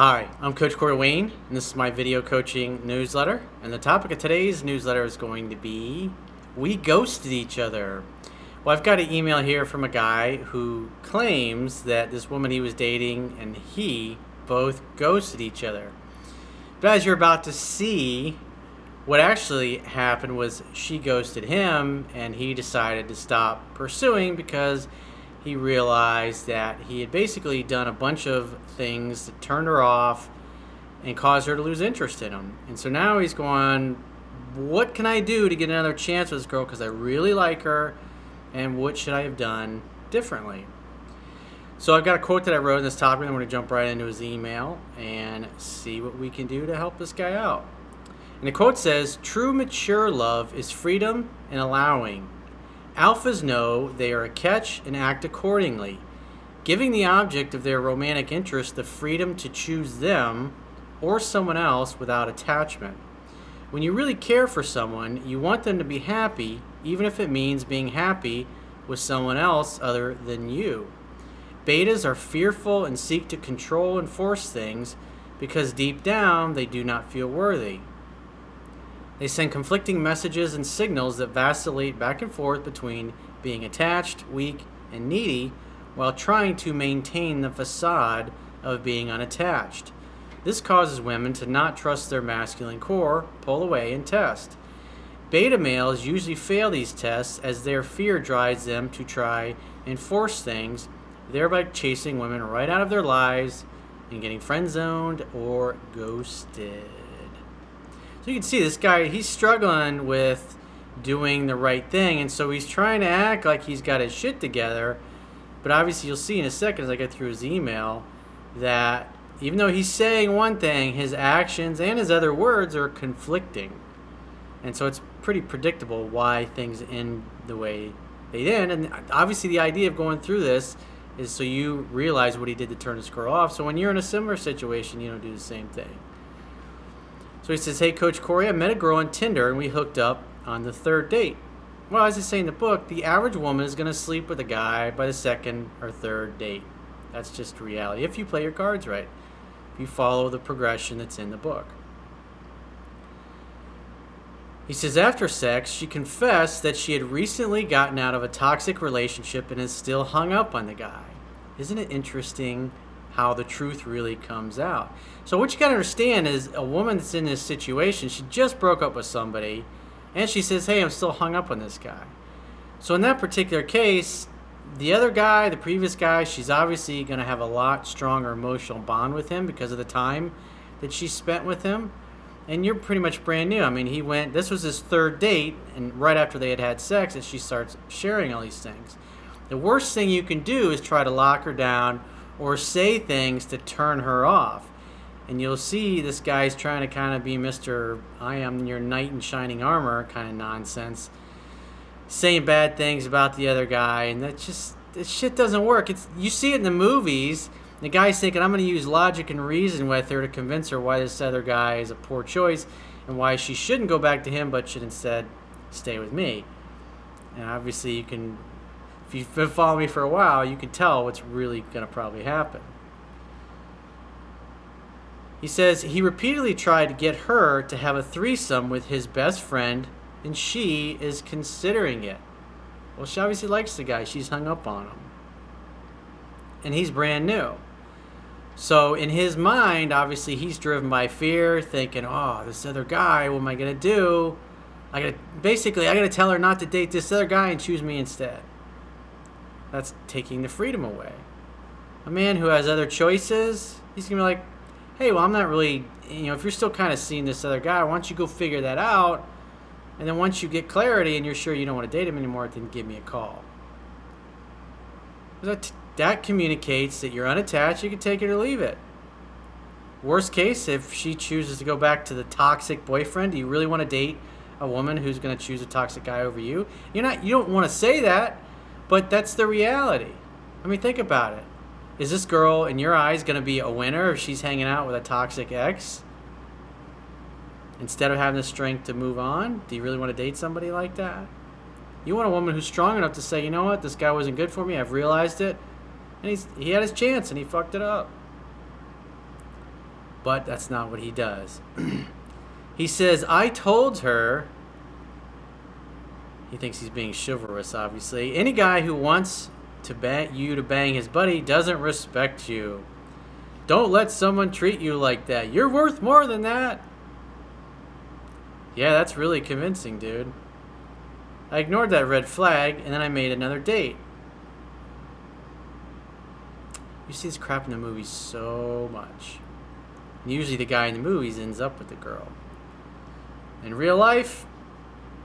Hi, I'm Coach Corey Wayne, and this is my video coaching newsletter. And the topic of today's newsletter is going to be we ghosted each other. Well, I've got an email here from a guy who claims that this woman he was dating and he both ghosted each other. But as you're about to see, what actually happened was she ghosted him and he decided to stop pursuing because he realized that he had basically done a bunch of things that turned her off and caused her to lose interest in him. And so now he's going, what can I do to get another chance with this girl because I really like her, and what should I have done differently? So I've got a quote that I wrote in this topic, and I'm going to jump right into his email and see what we can do to help this guy out. And the quote says, "True mature love is freedom and allowing. Alphas know they are a catch and act accordingly, giving the object of their romantic interest the freedom to choose them or someone else without attachment. When you really care for someone, you want them to be happy, even if it means being happy with someone else other than you. Betas are fearful and seek to control and force things because deep down they do not feel worthy. They send conflicting messages and signals that vacillate back and forth between being attached, weak, and needy while trying to maintain the facade of being unattached. This causes women to not trust their masculine core, pull away, and test. Beta males usually fail these tests as their fear drives them to try and force things, thereby chasing women right out of their lives and getting friend-zoned or ghosted." So you can see this guy, he's struggling with doing the right thing, and so he's trying to act like he's got his shit together, but obviously you'll see in a second as I get through his email that even though he's saying one thing, his actions and his other words are conflicting. And so it's pretty predictable why things end the way they end. And obviously the idea of going through this is so you realize what he did to turn his girl off. So when you're in a similar situation, you don't do the same thing. So he says, "Hey, Coach Corey, I met a girl on Tinder and we hooked up on the third date. Well, as I say in the book, the average woman is going to sleep with a guy by the second or third date. That's just reality if you play your cards right, if you follow the progression that's in the book." He says, "After sex, she confessed that she had recently gotten out of a toxic relationship and is still hung up on the guy. Isn't it interesting how the truth really comes out?" So what you got to understand is a woman that's in this situation, she just broke up with somebody, and she says, "Hey, I'm still hung up on this guy." So in that particular case, the other guy, the previous guy, she's obviously going to have a lot stronger emotional bond with him because of the time that she spent with him. And you're pretty much brand new. I mean, this was his third date, and right after they had had sex, and she starts sharing all these things. The worst thing you can do is try to lock her down or say things to turn her off. And you'll see this guy's trying to kind of be Mr. I am your knight in shining armor kind of nonsense, saying bad things about the other guy, and this shit doesn't work. You see it in the movies. The guy's thinking, I'm going to use logic and reason with her to convince her why this other guy is a poor choice and why she shouldn't go back to him but should instead stay with me. And obviously you can, if you've been following me for a while, you can tell what's really going to probably happen. He says he repeatedly tried to get her to have a threesome with his best friend, and she is considering it. Well, she obviously likes the guy. She's hung up on him. And he's brand new. So in his mind, obviously he's driven by fear, thinking, oh, this other guy, what am I going to do? I got to tell her not to date this other guy and choose me instead. That's taking the freedom away. A man who has other choices, he's going to be like, hey, well, I'm not really, if you're still kind of seeing this other guy, why don't you go figure that out? And then once you get clarity and you're sure you don't want to date him anymore, then give me a call. That communicates that you're unattached. You can take it or leave it. Worst case, if she chooses to go back to the toxic boyfriend, do you really want to date a woman who's going to choose a toxic guy over you? You don't want to say that, but that's the reality. I mean, think about it. Is this girl, in your eyes, going to be a winner if she's hanging out with a toxic ex? Instead of having the strength to move on? Do you really want to date somebody like that? You want a woman who's strong enough to say, you know what, this guy wasn't good for me, I've realized it. And he had his chance and he fucked it up. But that's not what he does. He says, I told her. He thinks he's being chivalrous, obviously. Any guy who wants to bang his buddy doesn't respect you. Don't let someone treat you like that. You're worth more than that. Yeah, that's really convincing, dude. I ignored that red flag, and then I made another date. You see this crap in the movies so much. And usually the guy in the movies ends up with the girl. In real life,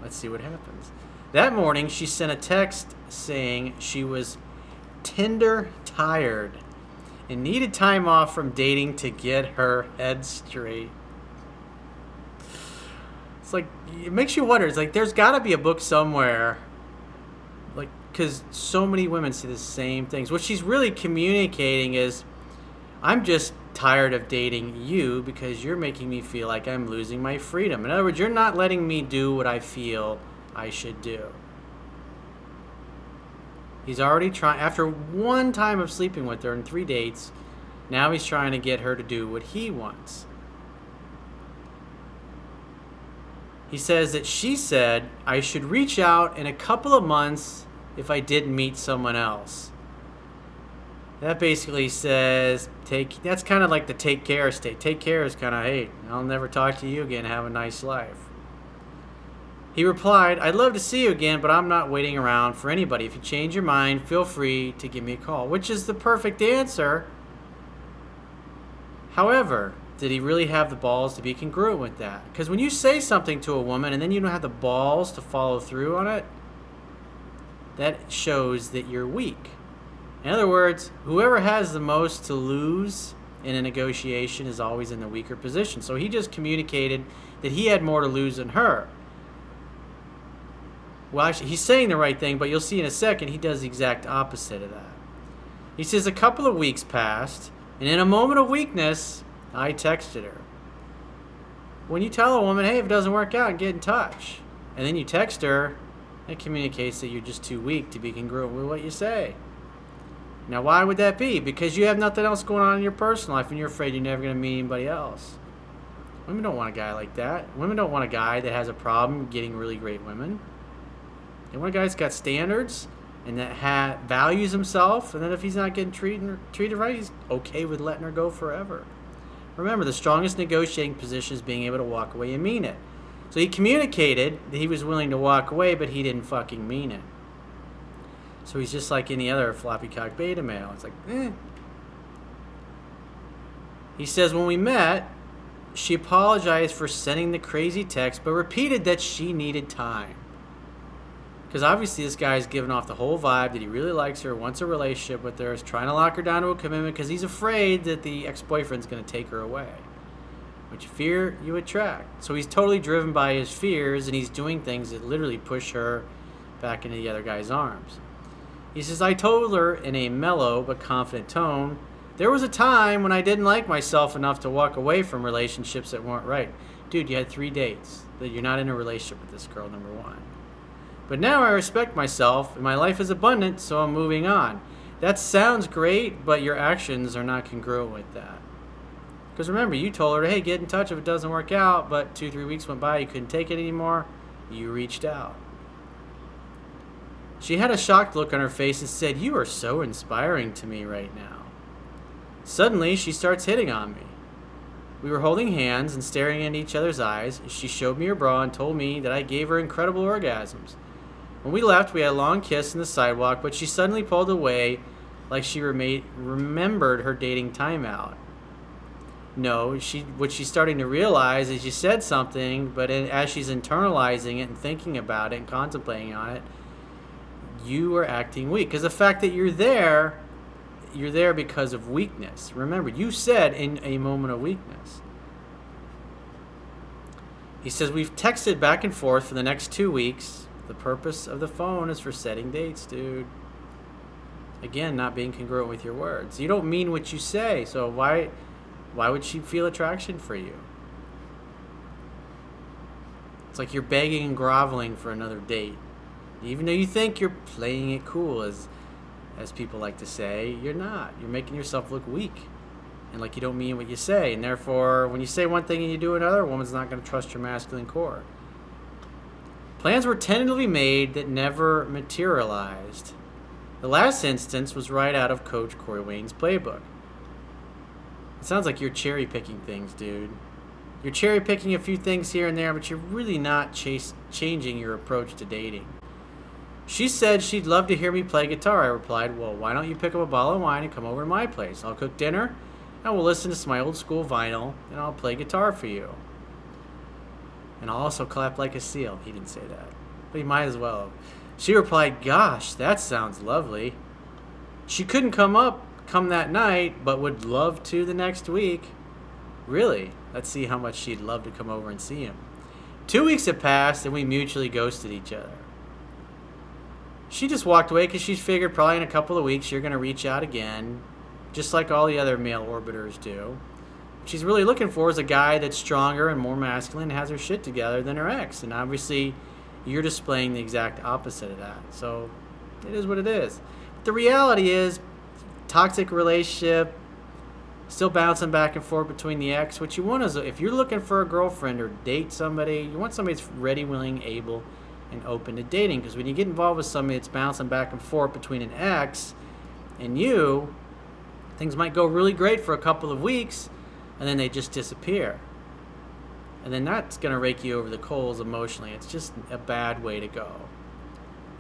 let's see what happens. That morning, she sent a text saying she was Tinder tired and needed time off from dating to get her head straight. It's like, it makes you wonder. It's like, there's got to be a book somewhere, like, because so many women see the same things. What she's really communicating is, I'm just tired of dating you because you're making me feel like I'm losing my freedom. In other words, you're not letting me do what I feel I should do. He's already trying, after one time of sleeping with her and 3 dates, now he's trying to get her to do what he wants. He says that she said I should reach out in a couple of months if I didn't meet someone else. That basically says, that's kind of like the take care state. Take care is kind of, hey, I'll never talk to you again. Have a nice life. He replied, I'd love to see you again, but I'm not waiting around for anybody. If you change your mind, feel free to give me a call, which is the perfect answer. However, did he really have the balls to be congruent with that? Because when you say something to a woman and then you don't have the balls to follow through on it, that shows that you're weak. In other words, whoever has the most to lose in a negotiation is always in the weaker position. So he just communicated that he had more to lose than her. Well, actually, he's saying the right thing, but you'll see in a second he does the exact opposite of that. He says a couple of weeks passed, and in a moment of weakness, I texted her. When you tell a woman, hey, if it doesn't work out, get in touch, and then you text her, it communicates that you're just too weak to be congruent with what you say. Now, why would that be? Because you have nothing else going on in your personal life, and you're afraid you're never going to meet anybody else. Women don't want a guy like that. Women don't want a guy that has a problem getting really great women. They want a guy that's got standards and that values himself, and then if he's not getting treated right, he's okay with letting her go forever. Remember, the strongest negotiating position is being able to walk away and mean it. So he communicated that he was willing to walk away, but he didn't fucking mean it. So he's just like any other floppy cock beta male. It's like, eh. He says, when we met, she apologized for sending the crazy text, but repeated that she needed time. Because obviously this guy's giving off the whole vibe that he really likes her, wants a relationship with her, is trying to lock her down to a commitment because he's afraid that the ex-boyfriend's going to take her away. Which fear you attract. So he's totally driven by his fears, and he's doing things that literally push her back into the other guy's arms. He says, I told her in a mellow but confident tone, there was a time when I didn't like myself enough to walk away from relationships that weren't right. Dude, you had 3 dates. That you're not in a relationship with this girl, number one. But now I respect myself, and my life is abundant, so I'm moving on. That sounds great, but your actions are not congruent with that. Because remember, you told her, hey, get in touch if it doesn't work out, but 2-3 weeks went by, you couldn't take it anymore, you reached out. She had a shocked look on her face and said, you are so inspiring to me right now. Suddenly, she starts hitting on me. We were holding hands and staring into each other's eyes. She showed me her bra and told me that I gave her incredible orgasms. When we left, we had a long kiss on the sidewalk, but she suddenly pulled away like she remembered her dating timeout. No, what she's starting to realize is you said something, but as she's internalizing it and thinking about it and contemplating on it, you are acting weak. Because the fact that you're there because of weakness. Remember, you said in a moment of weakness. He says, we've texted back and forth for the next 2 weeks. The purpose of the phone is for setting dates, dude. Again, not being congruent with your words. You don't mean what you say, so why would she feel attraction for you? It's like you're begging and groveling for another date. Even though you think you're playing it cool, as people like to say, you're not. You're making yourself look weak. and like you don't mean what you say. And therefore, when you say one thing and you do another, a woman's not going to trust your masculine core. Plans were tentatively made that never materialized. The last instance was right out of Coach Corey Wayne's playbook. It sounds like you're cherry picking things, dude. You're cherry picking a few things here and there, but you're really not changing your approach to dating. She said she'd love to hear me play guitar. I replied, well, why don't you pick up a bottle of wine and come over to my place? I'll cook dinner, and we'll listen to some my old school vinyl, and I'll play guitar for you. And I'll also clap like a seal. He didn't say that, but he might as well. She replied, gosh, that sounds lovely. She couldn't come that night, but would love to the next week. Really? Let's see how much she'd love to come over and see him. 2 weeks had passed, and we mutually ghosted each other. She just walked away because she figured probably in a couple of weeks you're going to reach out again, just like all the other male orbiters do. What she's really looking for is a guy that's stronger and more masculine and has her shit together than her ex. And obviously, you're displaying the exact opposite of that. So it is what it is. But the reality is, toxic relationship, still bouncing back and forth between the ex. What you want is, if you're looking for a girlfriend or date somebody, you want somebody that's ready, willing, able, and open to dating. Because when you get involved with somebody that's bouncing back and forth between an ex and you, things might go really great for a couple of weeks, and then they just disappear. And then that's going to rake you over the coals emotionally. It's just a bad way to go.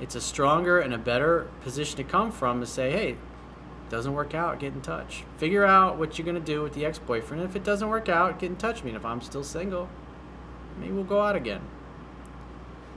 It's a stronger and a better position to come from to say, hey, doesn't work out, get in touch. Figure out what you're going to do with the ex-boyfriend. If it doesn't work out, get in touch with me. And if I'm still single, maybe we'll go out again.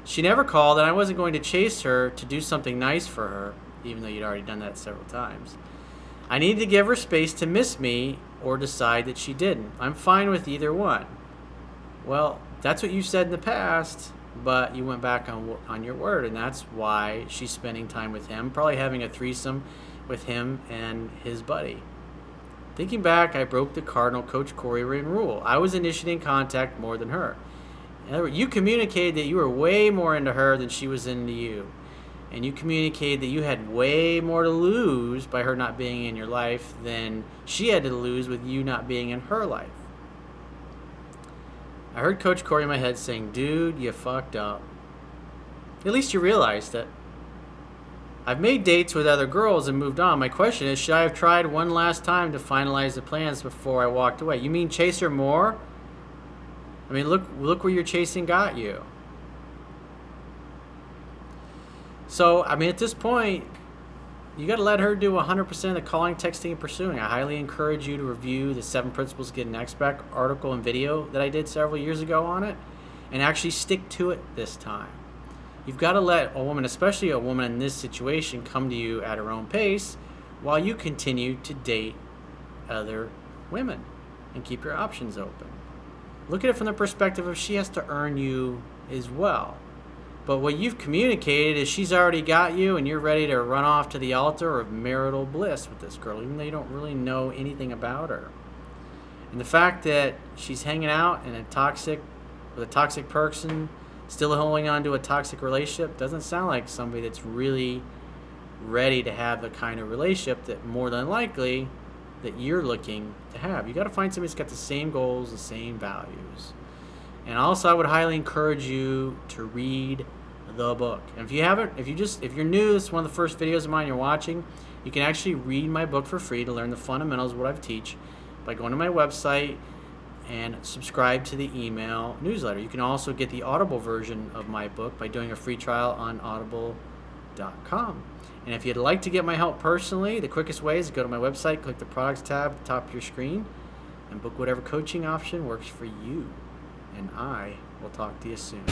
She never called, and I wasn't going to chase her to do something nice for her, even though you'd already done that several times. I needed to give her space to miss me or decide that she didn't. I'm fine with either one. Well, that's what you said in the past, but you went back on your word, and that's why she's spending time with him, probably having a threesome with him and his buddy. Thinking back, I broke the cardinal Coach Corey Wayne rule. I was initiating contact more than her. In other words, you communicated that you were way more into her than she was into you. And you communicated that you had way more to lose by her not being in your life than she had to lose with you not being in her life. I heard Coach Corey in my head saying, dude, you fucked up. At least you realized it. I've made dates with other girls and moved on. My question is, should I have tried one last time to finalize the plans before I walked away? You mean chase her more? I mean, look where your chasing got you. So, I mean, at this point, you got to let her do 100% of the calling, texting, and pursuing. I highly encourage you to review the 7 Principles to Get an Expert article and video that I did several years ago on it, and actually stick to it this time. You've got to let a woman, especially a woman in this situation, come to you at her own pace while you continue to date other women and keep your options open. Look at it from the perspective of she has to earn you as well. But what you've communicated is she's already got you and you're ready to run off to the altar of marital bliss with this girl, even though you don't really know anything about her. And the fact that she's hanging out with a toxic person, still holding on to a toxic relationship, doesn't sound like somebody that's really ready to have the kind of relationship that more than likely that you're looking to have. You got to find somebody that's got the same goals, the same values. And also, I would highly encourage you to read the book. And if you're new, this is one of the first videos of mine you're watching, you can actually read my book for free to learn the fundamentals of what I teach by going to my website and subscribe to the email newsletter. You can also get the Audible version of my book by doing a free trial on audible.com. And if you'd like to get my help personally, the quickest way is to go to my website, click the products tab at the top of your screen, and book whatever coaching option works for you. And I will talk to you soon.